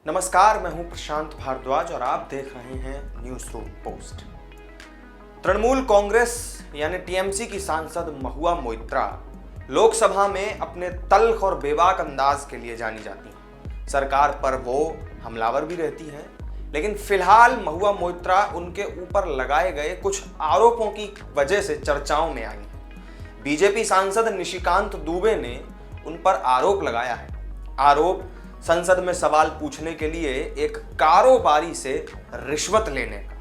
नमस्कार, मैं हूं प्रशांत भारद्वाज और आप देख रहे हैं news room post. Trinamool Congress यानी टीएमसी की सांसद महुआ मोइत्रा लोकसभा में अपने तल्ख और बेबाक अंदाज के लिए जानी जाती हैं। सरकार पर वो हमलावर भी रहती हैं, लेकिन फिलहाल महुआ मोइत्रा उनके ऊपर लगाए गए कुछ आरोपों की वजह से चर्चाओं में आई हैं। बीजेपी सांसद निशिकांत दुबे ने उन पर आरोप लगाया है। आरोप संसद में सवाल पूछने के लिए एक कारोबारी से रिश्वत लेने का,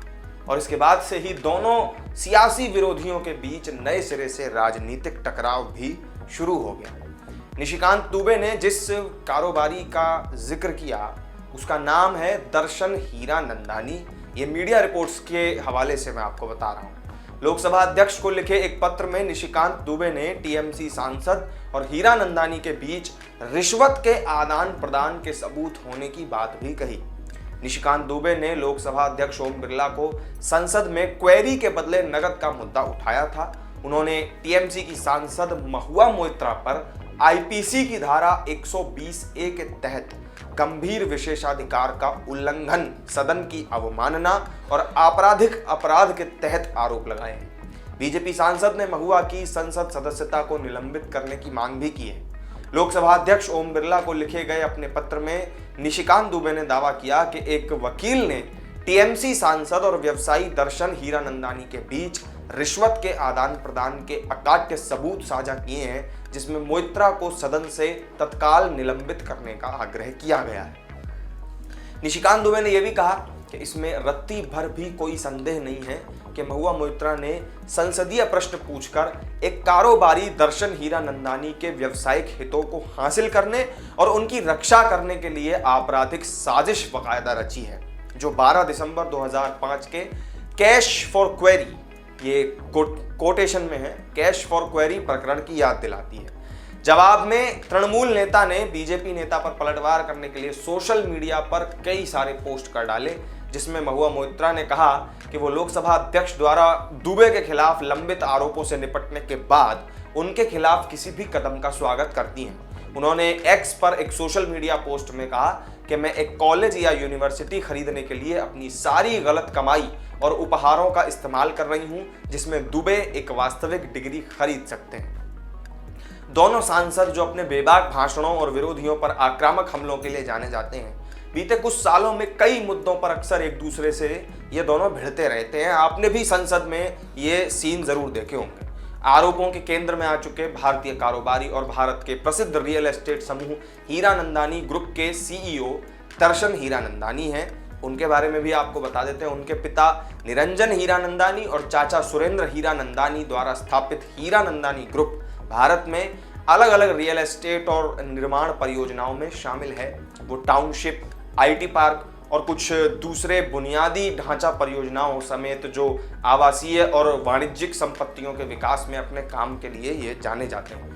और इसके बाद से ही दोनों सियासी विरोधियों के बीच नए सिरे से राजनीतिक टकराव भी शुरू हो गया। निशिकांत दुबे ने जिस कारोबारी का जिक्र किया उसका नाम है दर्शन हीरानंदानी। ये मीडिया रिपोर्ट्स के हवाले से मैं आपको बता रहा हूं। लोकसभा अध्यक्ष को लिखे एक पत्र में निशिकांत दुबे ने टीएमसी सांसद और हीरानंदानी के बीच रिश्वत के आदान प्रदान के सबूत होने की बात भी कही। निशिकांत दुबे ने लोकसभा अध्यक्ष ओम बिरला को संसद में क्वेरी के बदले नकद का मुद्दा उठाया था। उन्होंने टीएमसी की सांसद महुआ मोइत्रा पर आईपीसी की धारा 120A के तहत गंभीर विशेषाधिकार का उल्लंघन, सदन की अवमानना और आपराधिक अपराध के तहत आरोप लगाए हैं। बीजेपी सांसद ने महुआ की संसद सदस्यता को निलंबित करने की मांग भी की है। लोकसभा अध्यक्ष ओम बिरला को लिखे गए अपने पत्र में निशिकांत दुबे ने दावा किया कि एक वकील ने टीएमसी सांसद और व्यवसायी दर्शन हीरानंदानी के बीच रिश्वत के आदान प्रदान के अकाट्य सबूत साझा किए हैं, जिसमें मोइत्रा को सदन से तत्काल निलंबित करने का आग्रह किया गया है। निशिकांत दुबे ने यह भी कहा कि इसमें रत्ती भर भी कोई संदेह नहीं है कि महुआ मोइत्रा ने संसदीय प्रश्न पूछकर एक कारोबारी दर्शन हीरानंदानी के व्यावसायिक हितों को हासिल करने और उनकी रक्षा करने के लिए आपराधिक साजिश बाकायदा रची है, जो 12 दिसंबर 2005 के कैश फॉर क्वेरी, ये कोटेशन में है, कैश फॉर क्वेरी प्रकरण की याद दिलाती है। जवाब में तृणमूल नेता ने बीजेपी नेता पर पलटवार करने के लिए सोशल मीडिया पर कई सारे पोस्ट कर डाले, जिसमें महुआ मोइत्रा ने कहा कि वो लोकसभा अध्यक्ष द्वारा दुबे के खिलाफ लंबित आरोपों से निपटने के बाद उनके खिलाफ किसी भी कदम का स्वागत करती हैं। उन्होंने एक्स पर एक सोशल मीडिया पोस्ट में कहा कि मैं एक कॉलेज या यूनिवर्सिटी खरीदने के लिए अपनी सारी गलत कमाई और उपहारों का इस्तेमाल कर रही हूं, जिसमें दुबे एक वास्तविक डिग्री खरीद सकते हैं। दोनों सांसद, जो अपने बेबाक भाषणों और विरोधियों पर आक्रामक हमलों के लिए जाने जाते हैं, बीते कुछ सालों में कई मुद्दों पर अक्सर एक दूसरे से ये दोनों भिड़ते रहते हैं। आपने भी संसद में ये सीन जरूर देखे होंगे। आरोपों के केंद्र में आ चुके भारतीय कारोबारी और भारत के प्रसिद्ध रियल एस्टेट समूह हीरानंदानी ग्रुप के सीईओ दर्शन हीरानंदानी हैं। उनके बारे में भी आपको बता देते हैं। उनके पिता निरंजन हीरानंदानी और चाचा सुरेंद्र हीरानंदानी द्वारा स्थापित हीरानंदानी ग्रुप भारत में अलग अलग रियल एस्टेट और निर्माण परियोजनाओं में शामिल है। वो टाउनशिप, आईटी पार्क और कुछ दूसरे बुनियादी ढांचा परियोजनाओं समेत जो आवासीय और वाणिज्यिक संपत्तियों के विकास में अपने काम के लिए ये जाने जाते हैं।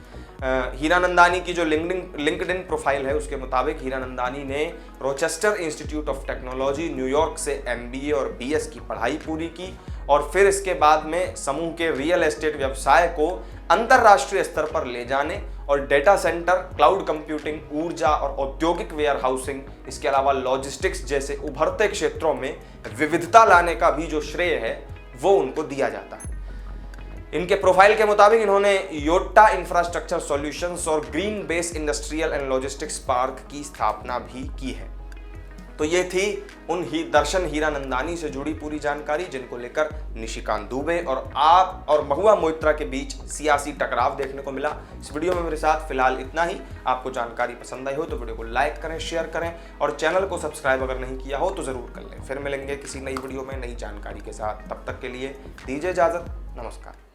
हीरानंदानी की जो लिंक्डइन प्रोफाइल है उसके मुताबिक हीरानंदानी ने Rochester institute of technology New York से MBA और BS की पढ़ाई पूरी की, और फिर इसके बाद में समूह के रियल एस्टेट व्यवसाय को अंतरराष्ट्रीय स्तर पर ले जाने और डेटा सेंटर, क्लाउड कंप्यूटिंग, ऊर्जा और औद्योगिक वेयर हाउसिंग, इसके अलावा लॉजिस्टिक्स जैसे उभरते क्षेत्रों में विविधता लाने का भी जो श्रेय है वो उनको दिया जाता है। इनके प्रोफाइल के मुताबिक इन्होंने योट्टा इंफ्रास्ट्रक्चर सॉल्यूशंस और green base industrial and logistics park की स्थापना भी की है। तो ये थी उन दर्शन हीरानंदानी से जुड़ी पूरी जानकारी, जिनको लेकर निशिकांत दुबे और महुआ मोइत्रा के बीच सियासी टकराव देखने को मिला। इस वीडियो में मेरे साथ फिलहाल इतना ही। आपको जानकारी पसंद आई हो तो वीडियो को लाइक करें, शेयर करें और चैनल को सब्सक्राइब अगर नहीं किया हो तो जरूर कर लें। फिर मिलेंगे किसी नई वीडियो में नई जानकारी के साथ। तब तक के लिए दीजिए इजाजत। नमस्कार।